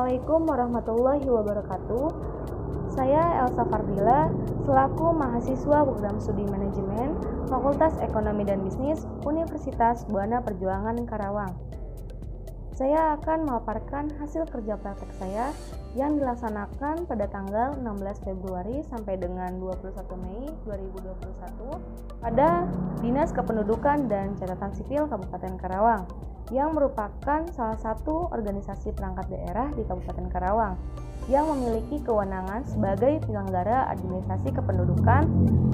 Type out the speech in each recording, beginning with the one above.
Assalamualaikum warahmatullahi wabarakatuh. Saya Elsa Fardila, selaku mahasiswa Program Studi Manajemen Fakultas Ekonomi dan Bisnis Universitas Buana Perjuangan Karawang. Saya akan memaparkan hasil kerja praktek saya yang dilaksanakan pada tanggal 16 Februari sampai dengan 21 Mei 2021 pada Dinas Kependudukan dan Catatan Sipil Kabupaten Karawang, yang merupakan salah satu organisasi perangkat daerah di Kabupaten Karawang yang memiliki kewenangan sebagai penyelenggara administrasi kependudukan,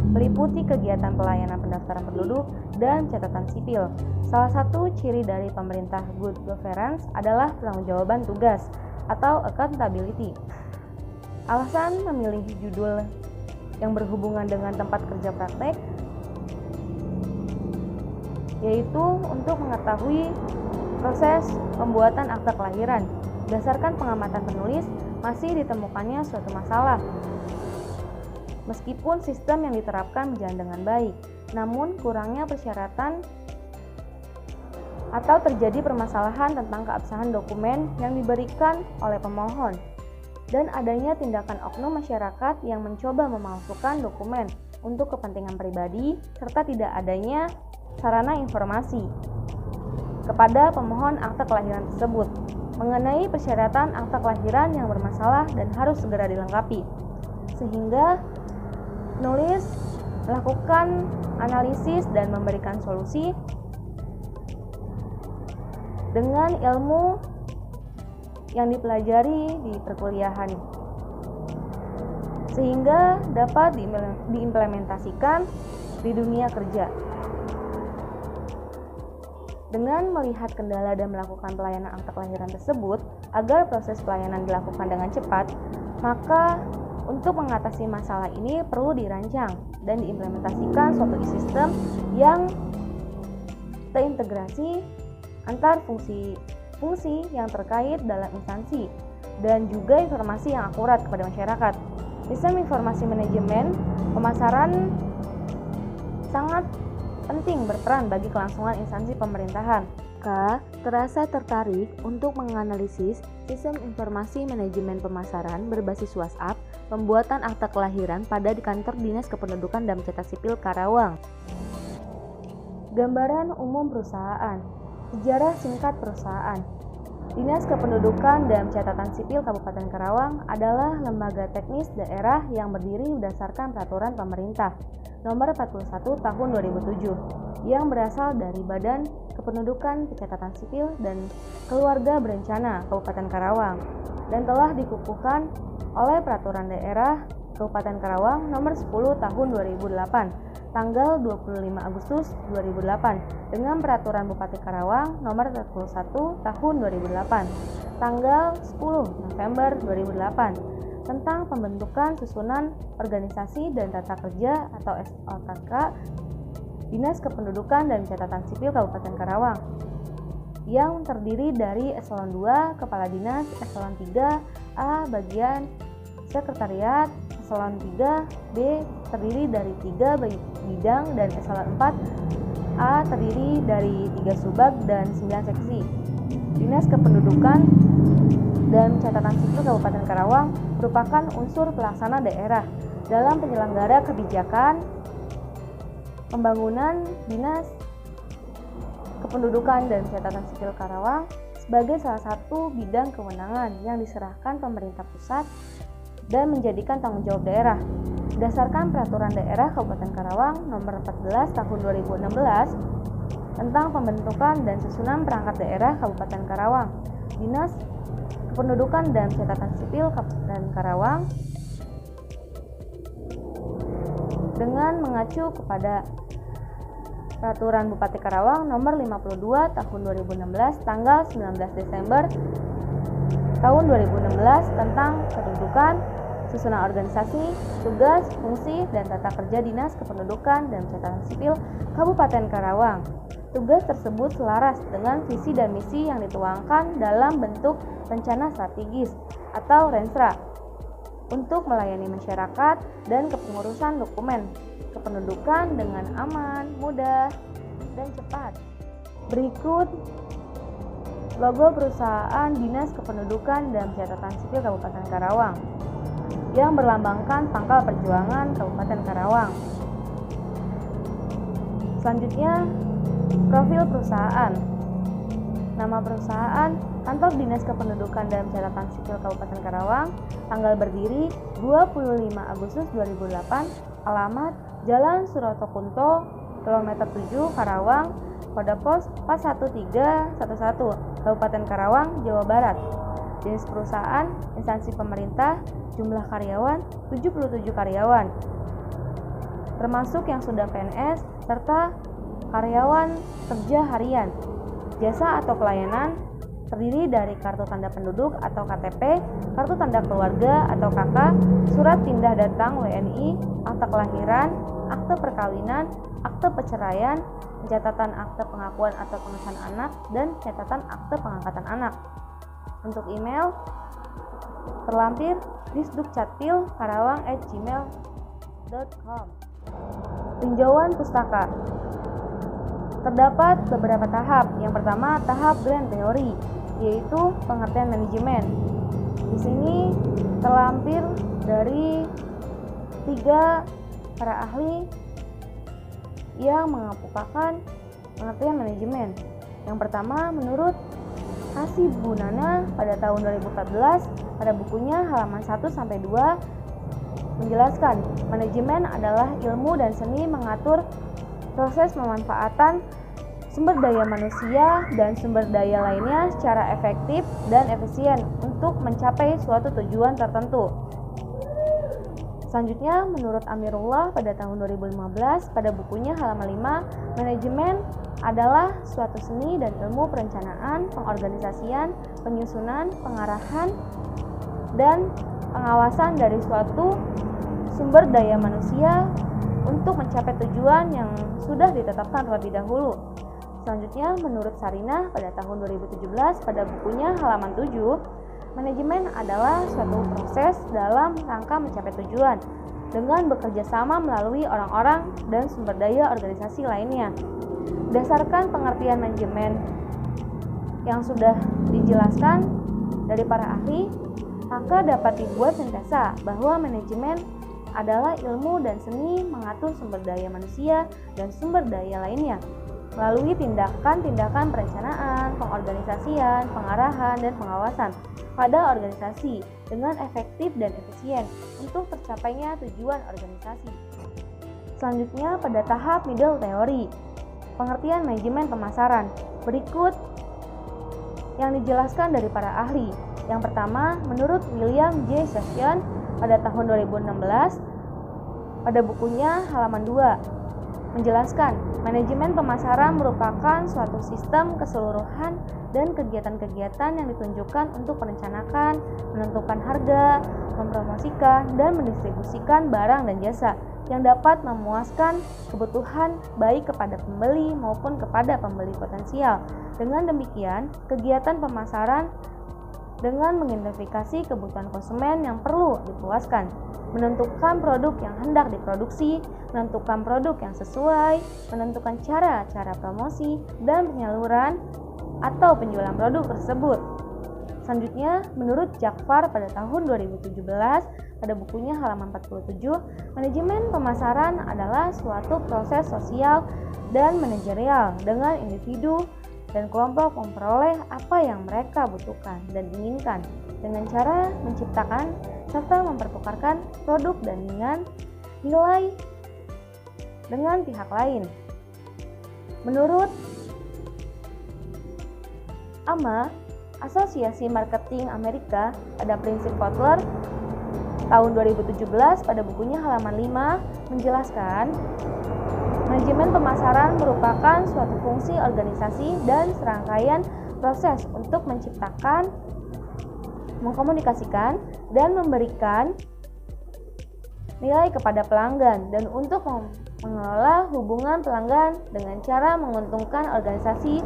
meliputi kegiatan pelayanan pendaftaran penduduk dan catatan sipil. Salah satu ciri dari pemerintah good governance adalah pertanggungjawaban tugas atau accountability. Alasan memilih judul yang berhubungan dengan tempat kerja praktek yaitu untuk mengetahui proses pembuatan akta kelahiran. Berdasarkan pengamatan penulis, masih ditemukannya suatu masalah. Meskipun sistem yang diterapkan berjalan dengan baik, namun kurangnya persyaratan atau terjadi permasalahan tentang keabsahan dokumen yang diberikan oleh pemohon, dan adanya tindakan oknum masyarakat yang mencoba memalsukan dokumen untuk kepentingan pribadi, serta tidak adanya sarana informasi kepada pemohon akta kelahiran tersebut mengenai persyaratan akta kelahiran yang bermasalah dan harus segera dilengkapi, sehingga penulis melakukan analisis dan memberikan solusi dengan ilmu yang dipelajari di perkuliahan, sehingga dapat diimplementasikan di dunia kerja. Dengan melihat kendala dan melakukan pelayanan akta kelahiran tersebut agar proses pelayanan dilakukan dengan cepat, maka untuk mengatasi masalah ini perlu dirancang dan diimplementasikan suatu sistem yang terintegrasi antar fungsi yang terkait dalam instansi dan juga informasi yang akurat kepada masyarakat. Sistem informasi manajemen pemasaran sangat penting berperan bagi kelangsungan instansi pemerintahan. Terasa tertarik untuk menganalisis sistem informasi manajemen pemasaran berbasis WhatsApp pembuatan akta kelahiran pada di kantor Dinas Kependudukan dan Catatan Sipil Karawang. Gambaran umum perusahaan. Sejarah singkat perusahaan. Dinas Kependudukan dan Catatan Sipil Kabupaten Karawang adalah lembaga teknis daerah yang berdiri berdasarkan peraturan pemerintah Nomor 41 Tahun 2007 yang berasal dari Badan Kependudukan, Pencatatan Sipil dan Keluarga Berencana Kabupaten Karawang dan telah dikukuhkan oleh Peraturan Daerah Kabupaten Karawang Nomor 10 Tahun 2008 tanggal 25 Agustus 2008 dengan Peraturan Bupati Karawang Nomor 41 Tahun 2008 tanggal 10 November 2008 tentang pembentukan susunan organisasi dan tata kerja atau SOTK Dinas Kependudukan dan Catatan Sipil Kabupaten Karawang yang terdiri dari Eselon 2 Kepala Dinas, Eselon 3 A Bagian Sekretariat, Eselon 3 B terdiri dari 3 bidang dan Eselon 4 A terdiri dari 3 subbag dan 9 seksi. Dinas Kependudukan dan Catatan Sipil Kabupaten Karawang merupakan unsur pelaksana daerah dalam penyelenggara kebijakan pembangunan. Dinas Kependudukan dan Catatan Sipil Karawang sebagai salah satu bidang kewenangan yang diserahkan pemerintah pusat dan menjadikan tanggung jawab daerah. Berdasarkan Peraturan Daerah Kabupaten Karawang Nomor 14 Tahun 2016 tentang pembentukan dan susunan perangkat daerah Kabupaten Karawang, Dinas Kependudukan dan Catatan Sipil Kabupaten Karawang dengan mengacu kepada Peraturan Bupati Karawang Nomor 52 Tahun 2016 tanggal 19 Desember tahun 2016 tentang kedudukan, susunan organisasi, tugas, fungsi, dan tata kerja Dinas Kependudukan dan Catatan Sipil Kabupaten Karawang. Tugas tersebut selaras dengan visi dan misi yang dituangkan dalam bentuk rencana strategis atau Renstra untuk melayani masyarakat dan kepengurusan dokumen kependudukan dengan aman, mudah, dan cepat. Berikut Logo perusahaan Dinas Kependudukan dan Catatan Sipil Kabupaten Karawang yang berlambangkan pangkal perjuangan Kabupaten Karawang. Selanjutnya, profil perusahaan. Nama perusahaan Kantor Dinas Kependudukan dan Catatan Sipil Kabupaten Karawang, tanggal berdiri 25 Agustus 2008, alamat Jalan Suroto Kunto, kilometer 7, Karawang, kode pos 41311, Kabupaten Karawang, Jawa Barat. Jenis perusahaan, instansi pemerintah, jumlah karyawan 77 karyawan, termasuk yang sudah PNS, serta karyawan kerja harian. Jasa atau pelayanan terdiri dari kartu tanda penduduk atau KTP, kartu tanda keluarga atau KK, surat pindah datang WNI, akte kelahiran, akte perkawinan, akte perceraian, pencatatan akte pengakuan atau pengesahan anak, dan catatan akte pengangkatan anak. Untuk email terlampir disdukcapil@gmail.com. Tinjauan pustaka. Terdapat beberapa tahap. Yang pertama, tahap grand teori, yaitu pengertian manajemen. Di sini terlampir dari 3 para ahli yang mengemukakan pengertian manajemen. Yang pertama, menurut Hasibunana pada tahun 2014 pada bukunya halaman 1-2 menjelaskan manajemen adalah ilmu dan seni mengatur proses pemanfaatan sumber daya manusia dan sumber daya lainnya secara efektif dan efisien untuk mencapai suatu tujuan tertentu. Selanjutnya, menurut Amirullah pada tahun 2015 pada bukunya halaman 5, manajemen adalah suatu seni dan ilmu perencanaan, pengorganisasian, penyusunan, pengarahan, dan pengawasan dari suatu sumber daya manusia untuk mencapai tujuan yang sudah ditetapkan terlebih dahulu. Selanjutnya, menurut Sarinah pada tahun 2017 pada bukunya halaman 7, manajemen adalah suatu proses dalam rangka mencapai tujuan dengan bekerja sama melalui orang-orang dan sumber daya organisasi lainnya. Berdasarkan pengertian manajemen yang sudah dijelaskan dari para ahli, maka dapat dibuat sintesa bahwa manajemen adalah ilmu dan seni mengatur sumber daya manusia dan sumber daya lainnya melalui tindakan-tindakan perencanaan, pengorganisasian, pengarahan, dan pengawasan pada organisasi dengan efektif dan efisien untuk tercapainya tujuan organisasi. Selanjutnya, pada tahap middle teori, pengertian manajemen pemasaran. Berikut yang dijelaskan dari para ahli. Yang pertama, menurut William J. Session pada tahun 2016 pada bukunya halaman 2 menjelaskan manajemen pemasaran merupakan suatu sistem keseluruhan dan kegiatan-kegiatan yang ditunjukkan untuk merencanakan, menentukan harga, mempromosikan, dan mendistribusikan barang dan jasa yang dapat memuaskan kebutuhan baik kepada pembeli maupun kepada pembeli potensial. Dengan demikian, kegiatan pemasaran dengan mengidentifikasi kebutuhan konsumen yang perlu dipuaskan, menentukan produk yang hendak diproduksi, menentukan produk yang sesuai, menentukan cara-cara promosi dan penyaluran atau penjualan produk tersebut. Selanjutnya, menurut Jakfar pada tahun 2017 pada bukunya halaman 47, manajemen pemasaran adalah suatu proses sosial dan manajerial dengan individu dan kelompok memperoleh apa yang mereka butuhkan dan inginkan dengan cara menciptakan serta mempertukarkan produk dan nilai dengan pihak lain. Menurut AMA, Asosiasi Marketing Amerika, pada prinsip Kotler tahun 2017 pada bukunya halaman 5 menjelaskan manajemen pemasaran merupakan suatu fungsi organisasi dan serangkaian proses untuk menciptakan, mengkomunikasikan, dan memberikan nilai kepada pelanggan dan untuk mengelola hubungan pelanggan dengan cara menguntungkan organisasi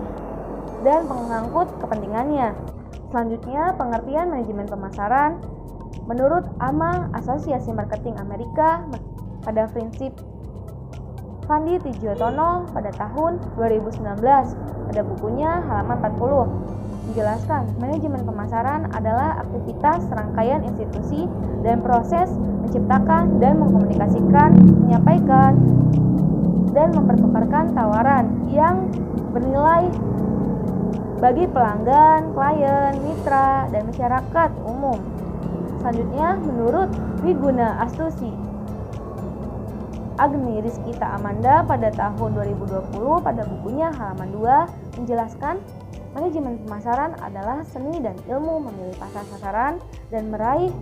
dan mengangkut kepentingannya. Selanjutnya, pengertian manajemen pemasaran menurut AMA, Asosiasi Marketing Amerika, pada prinsip Fandi Tijjotono pada tahun 2019 pada bukunya halaman 40 menjelaskan manajemen pemasaran adalah aktivitas rangkaian institusi dan proses menciptakan dan mengkomunikasikan, menyampaikan, dan mempertukarkan tawaran yang bernilai bagi pelanggan, klien, mitra, dan masyarakat umum. Selanjutnya, menurut Wiguna Astuti Agni Rizkita Amanda pada tahun 2020 pada bukunya halaman 2 menjelaskan manajemen pemasaran adalah seni dan ilmu memilih pasar sasaran dan meraih,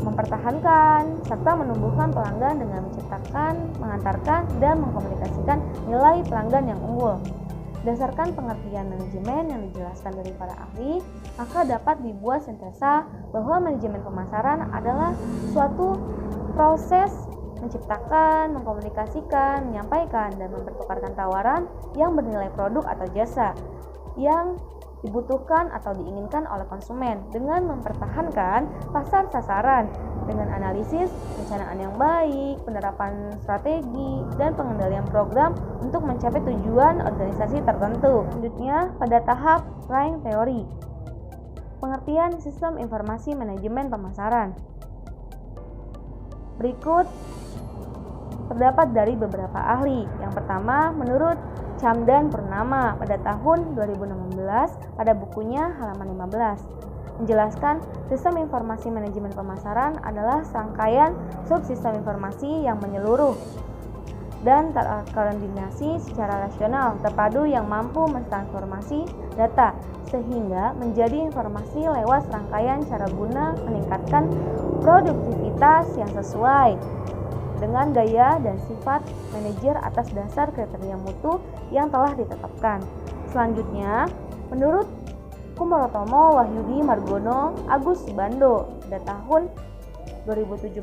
mempertahankan, serta menumbuhkan pelanggan dengan menciptakan, mengantarkan, dan mengkomunikasikan nilai pelanggan yang unggul. Berdasarkan pengertian manajemen yang dijelaskan dari para ahli, maka dapat dibuat sintesa bahwa manajemen pemasaran adalah suatu proses menciptakan, mengkomunikasikan, menyampaikan, dan mempertukarkan tawaran yang bernilai produk atau jasa yang dibutuhkan atau diinginkan oleh konsumen dengan mempertahankan pasar sasaran dengan analisis, perencanaan yang baik, penerapan strategi, dan pengendalian program untuk mencapai tujuan organisasi tertentu. Selanjutnya, pada tahap line teori, pengertian sistem informasi manajemen pemasaran. Berikut terdapat dari beberapa ahli. Yang pertama, menurut Camdan Purnama pada tahun 2016 pada bukunya halaman 15 menjelaskan sistem informasi manajemen pemasaran adalah serangkaian subsistem informasi yang menyeluruh dan terkoordinasi secara rasional terpadu yang mampu mentransformasi data sehingga menjadi informasi lewat serangkaian cara guna meningkatkan produktivitas yang sesuai dengan gaya dan sifat manajer atas dasar kriteria mutu yang telah ditetapkan. Selanjutnya, menurut Kumarotomo Wahyudi Margono Agus Subando pada tahun 2017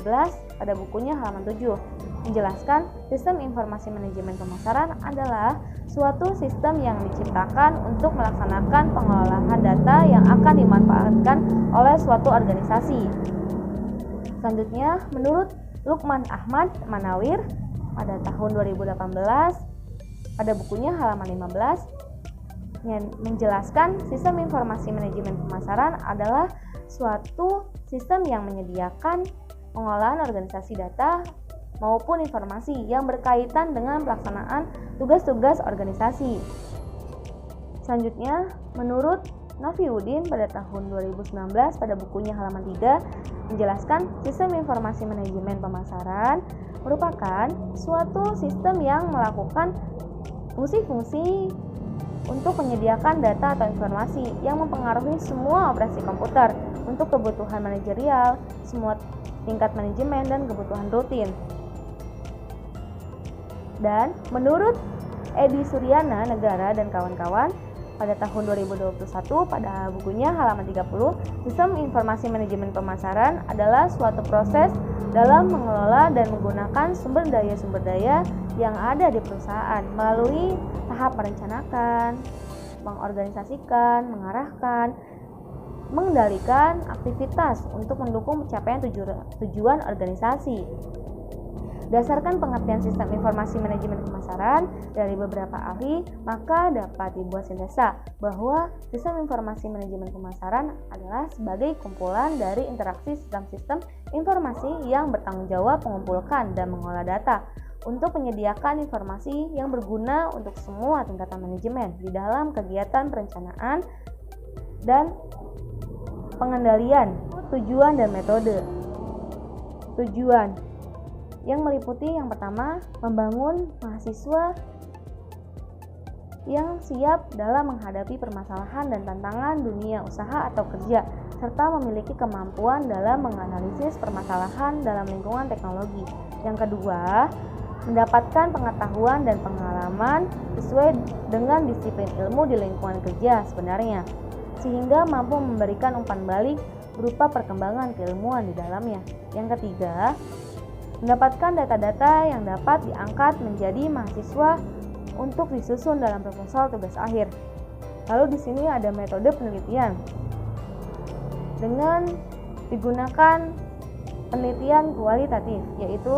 pada bukunya halaman 7 menjelaskan sistem informasi manajemen pemasaran adalah suatu sistem yang diciptakan untuk melaksanakan pengelolaan data yang akan dimanfaatkan oleh suatu organisasi. Selanjutnya, menurut Lukman Ahmad Manawir pada tahun 2018 pada bukunya halaman 15 yang menjelaskan sistem informasi manajemen pemasaran adalah suatu sistem yang menyediakan pengolahan organisasi data maupun informasi yang berkaitan dengan pelaksanaan tugas-tugas organisasi. Selanjutnya, menurut Nafiuddin pada tahun 2019 pada bukunya halaman 3 menjelaskan sistem informasi manajemen pemasaran merupakan suatu sistem yang melakukan fungsi-fungsi untuk menyediakan data atau informasi yang mempengaruhi semua operasi komputer untuk kebutuhan manajerial, semua tingkat manajemen, dan kebutuhan rutin. Dan menurut Edi Suryana Negara dan kawan-kawan pada tahun 2021 pada bukunya halaman 30, sistem informasi manajemen pemasaran adalah suatu proses dalam mengelola dan menggunakan sumber daya yang ada di perusahaan melalui tahap merencanakan, mengorganisasikan, mengarahkan, mengendalikan aktivitas untuk mendukung pencapaian tujuan organisasi. Berdasarkan pengertian sistem informasi manajemen pemasaran dari beberapa ahli, maka dapat dibuat sintesa bahwa sistem informasi manajemen pemasaran adalah sebagai kumpulan dari interaksi sistem-sistem informasi yang bertanggung jawab mengumpulkan dan mengolah data untuk menyediakan informasi yang berguna untuk semua tingkatan manajemen di dalam kegiatan perencanaan dan pengendalian, tujuan dan metode. Tujuan yang meliputi yang pertama, membangun mahasiswa yang siap dalam menghadapi permasalahan dan tantangan dunia usaha atau kerja, serta memiliki kemampuan dalam menganalisis permasalahan dalam lingkungan teknologi. Yang kedua, mendapatkan pengetahuan dan pengalaman sesuai dengan disiplin ilmu di lingkungan kerja sebenarnya, sehingga mampu memberikan umpan balik berupa perkembangan keilmuan di dalamnya. Yang ketiga, mendapatkan data-data yang dapat diangkat menjadi mahasiswa untuk disusun dalam proposal tugas akhir. Lalu di sini ada metode penelitian dengan digunakan penelitian kualitatif, yaitu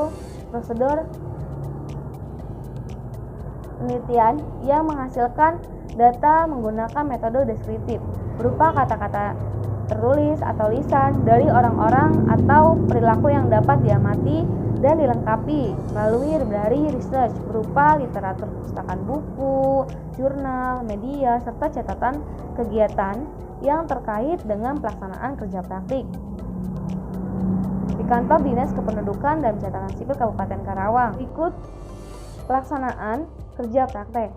prosedur penelitian yang menghasilkan data menggunakan metode deskriptif berupa kata-kata tertulis atau lisan dari orang-orang atau perilaku yang dapat diamati dan dilengkapi melalui dari research berupa literatur perpustakaan buku, jurnal, media, serta catatan kegiatan yang terkait dengan pelaksanaan kerja praktik. Di kantor Dinas Kependudukan dan Catatan Sipil Kabupaten Karawang, ikut pelaksanaan kerja praktek.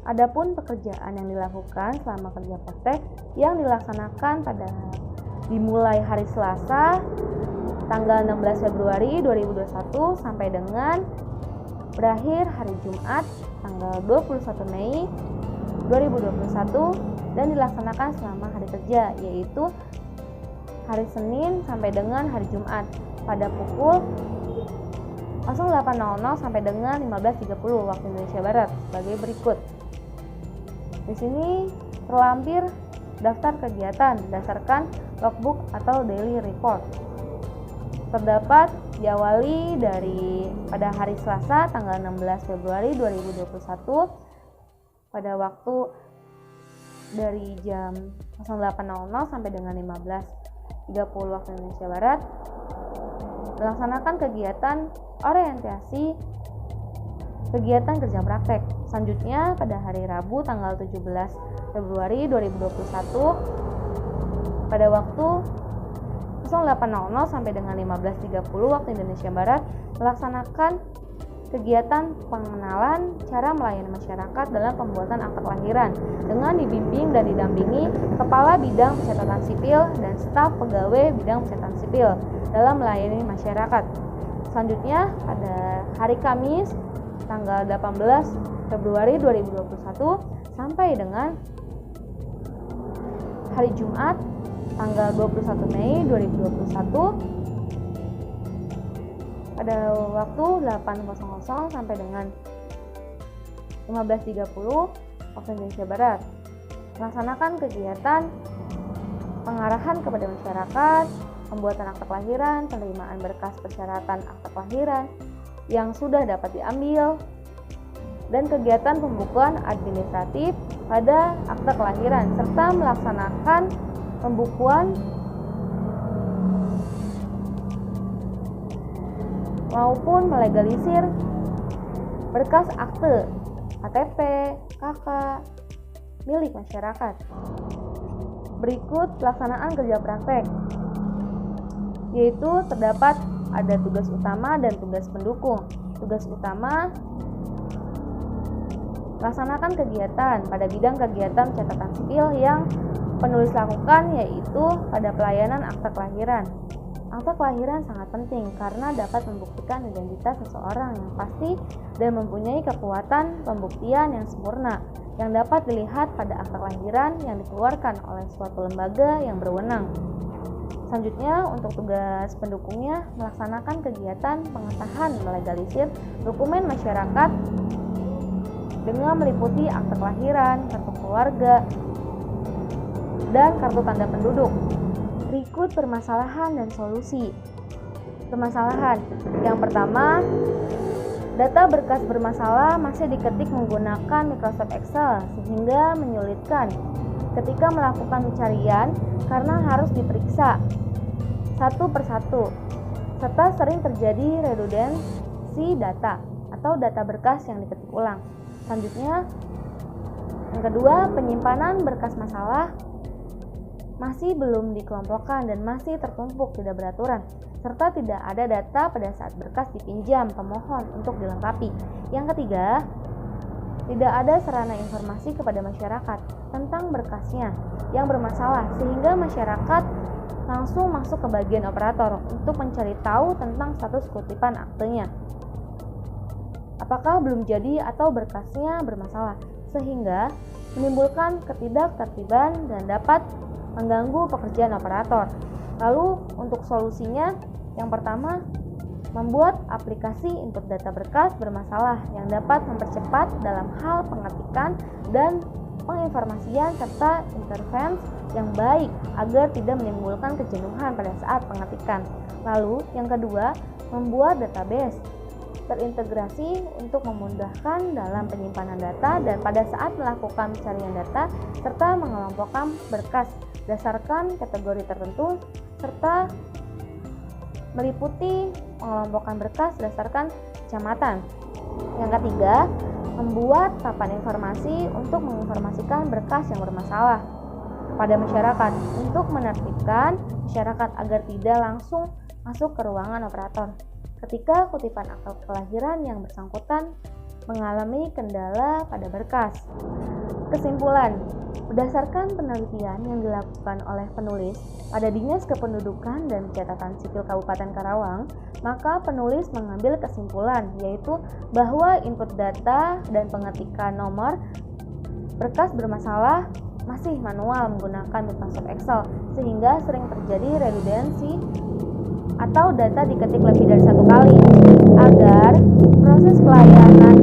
Adapun pekerjaan yang dilakukan selama kerja praktek yang dilaksanakan dimulai hari Selasa tanggal 16 Februari 2021 sampai dengan berakhir hari Jumat tanggal 21 Mei 2021 dan dilaksanakan selama hari kerja, yaitu hari Senin sampai dengan hari Jumat pada pukul 08.00 sampai dengan 15.30 waktu Indonesia Barat sebagai berikut. Di sini terlampir daftar kegiatan berdasarkan logbook atau daily report. Terdapat diawali dari pada hari Selasa tanggal 16 Februari 2021 pada waktu dari jam 08.00 sampai dengan 15.30 waktu Indonesia Barat melaksanakan kegiatan orientasi kegiatan kerja praktek. Selanjutnya pada hari Rabu tanggal 17 Februari 2021 pada waktu 08.00 sampai dengan 15.30 waktu Indonesia Barat melaksanakan kegiatan pengenalan cara melayani masyarakat dalam pembuatan akta kelahiran dengan dibimbing dan didampingi Kepala Bidang Pencatatan Sipil dan staf pegawai Bidang Pencatatan Sipil dalam melayani masyarakat. Selanjutnya pada hari Kamis tanggal 18 Februari 2021 sampai dengan hari Jumat tanggal 21 Mei 2021 pada waktu 8.00 sampai dengan 15.30 waktu Indonesia Barat melaksanakan kegiatan pengarahan kepada masyarakat, pembuatan akta kelahiran, penerimaan berkas persyaratan akta kelahiran yang sudah dapat diambil, dan kegiatan pembukuan administratif pada akta kelahiran serta melaksanakan pembukuan maupun melegalisir berkas akte KTP, KK milik masyarakat. Berikut pelaksanaan kerja praktek, yaitu terdapat ada tugas utama dan tugas pendukung. Tugas utama melaksanakan kegiatan pada bidang kegiatan catatan sipil yang penulis lakukan, yaitu pada pelayanan akta kelahiran. Akta kelahiran sangat penting karena dapat membuktikan identitas seseorang yang pasti dan mempunyai kekuatan pembuktian yang sempurna yang dapat dilihat pada akta kelahiran yang dikeluarkan oleh suatu lembaga yang berwenang. Selanjutnya, untuk tugas pendukungnya melaksanakan kegiatan pengesahan melegalisir dokumen masyarakat dengan meliputi akta kelahiran, kartu keluarga, dan kartu tanda penduduk. Berikut permasalahan dan solusi. Permasalahan yang pertama, data berkas bermasalah masih diketik menggunakan Microsoft Excel sehingga menyulitkan ketika melakukan pencarian karena harus diperiksa satu persatu, serta sering terjadi redundansi data atau data berkas yang diketik ulang. Selanjutnya, yang kedua, penyimpanan berkas masalah masih belum dikelompokkan dan masih tertumpuk tidak beraturan, serta tidak ada data pada saat berkas dipinjam pemohon untuk dilengkapi. Yang ketiga, tidak ada sarana informasi kepada masyarakat tentang berkasnya yang bermasalah sehingga masyarakat langsung masuk ke bagian operator untuk mencari tahu tentang status kutipan aktenya, apakah belum jadi atau berkasnya bermasalah, sehingga menimbulkan ketidaktertiban dan dapat mengganggu pekerjaan operator. Lalu untuk solusinya, yang pertama, membuat aplikasi input data berkas bermasalah yang dapat mempercepat dalam hal pengetikan dan penginformasian serta intervensi yang baik agar tidak menimbulkan kejenuhan pada saat pengetikan. Lalu yang kedua, membuat database terintegrasi untuk memudahkan dalam penyimpanan data dan pada saat melakukan pencarian data serta mengelompokkan berkas berdasarkan kategori tertentu serta meliputi mengelompokkan berkas berdasarkan kecamatan. Yang ketiga, membuat papan informasi untuk menginformasikan berkas yang bermasalah pada masyarakat untuk menertibkan masyarakat agar tidak langsung masuk ke ruangan operator ketika kutipan akta kelahiran yang bersangkutan mengalami kendala pada berkas. Kesimpulan, berdasarkan penelitian yang dilakukan oleh penulis pada Dinas Kependudukan dan Pencatatan Sipil Kabupaten Karawang, maka penulis mengambil kesimpulan yaitu bahwa input data dan pengetikan nomor berkas bermasalah masih manual menggunakan Microsoft Excel sehingga sering terjadi redundansi atau data diketik lebih dari satu kali. Agar proses pelayanan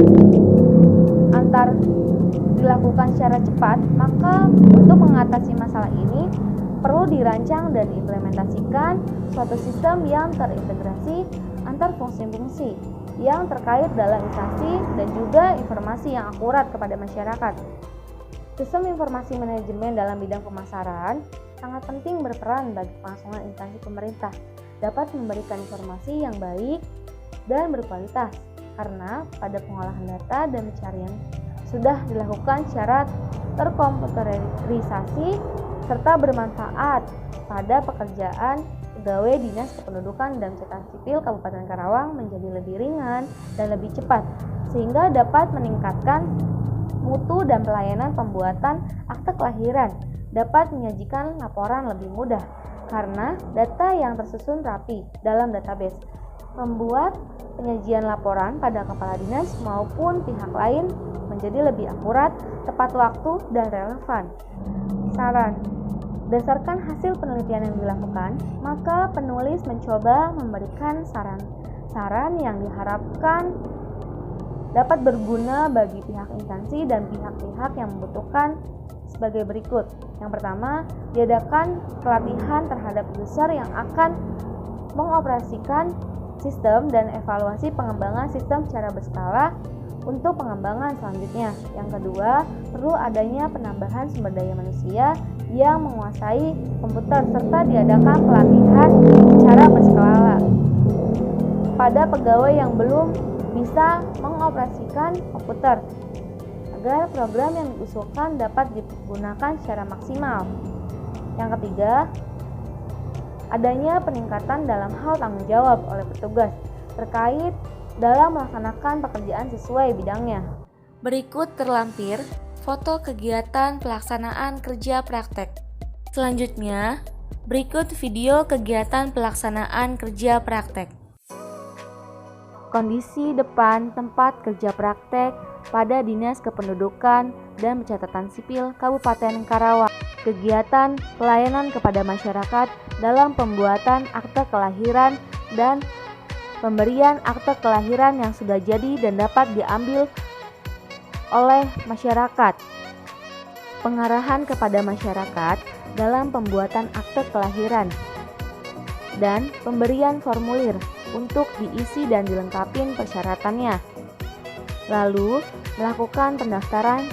antar dilakukan secara cepat, maka untuk mengatasi masalah ini perlu dirancang dan diimplementasikan suatu sistem yang terintegrasi antar fungsi-fungsi yang terkait dalam instansi dan juga informasi yang akurat kepada masyarakat. Sistem informasi manajemen dalam bidang pemasaran sangat penting berperan bagi kelangsungan instansi pemerintah dapat memberikan informasi yang baik dan berkualitas karena pada pengolahan data dan pencarian sudah dilakukan secara terkomputerisasi serta bermanfaat pada pekerjaan pegawai Dinas Kependudukan dan Pencatatan Sipil Kabupaten Karawang menjadi lebih ringan dan lebih cepat sehingga dapat meningkatkan mutu dan pelayanan pembuatan akte kelahiran, dapat menyajikan laporan lebih mudah karena data yang tersusun rapi dalam database, membuat penyajian laporan pada kepala dinas maupun pihak lain menjadi lebih akurat, tepat waktu, dan relevan. Saran, berdasarkan hasil penelitian yang dilakukan, maka penulis mencoba memberikan saran-saran yang diharapkan dapat berguna bagi pihak instansi dan pihak-pihak yang membutuhkan sebagai berikut. Yang pertama, diadakan pelatihan terhadap user yang akan mengoperasikan sistem dan evaluasi pengembangan sistem secara berskala untuk pengembangan selanjutnya. Yang kedua, perlu adanya penambahan sumber daya manusia yang menguasai komputer serta diadakan pelatihan secara berskala pada pegawai yang belum bisa mengoperasikan komputer agar program yang diusulkan dapat digunakan secara maksimal. Yang ketiga, adanya peningkatan dalam hal tanggung jawab oleh petugas terkait dalam melaksanakan pekerjaan sesuai bidangnya. Berikut terlampir foto kegiatan pelaksanaan kerja praktek. Selanjutnya, berikut video kegiatan pelaksanaan kerja praktek. Kondisi depan tempat kerja praktek pada Dinas Kependudukan dan Pencatatan Sipil Kabupaten Karawang. Kegiatan pelayanan kepada masyarakat dalam pembuatan akte kelahiran dan pemberian akte kelahiran yang sudah jadi dan dapat diambil oleh masyarakat. Pengarahan kepada masyarakat dalam pembuatan akte kelahiran dan pemberian formulir untuk diisi dan dilengkapi persyaratannya. Lalu, melakukan pendaftaran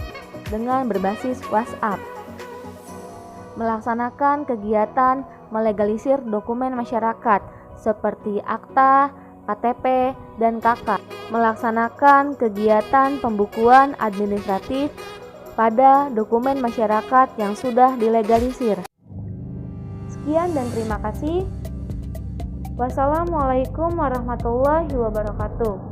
dengan berbasis WhatsApp. Melaksanakan kegiatan melegalisir dokumen masyarakat seperti akta, KTP, dan KK. Melaksanakan kegiatan pembukuan administratif pada dokumen masyarakat yang sudah dilegalisir. Sekian dan terima kasih. Wassalamualaikum warahmatullahi wabarakatuh.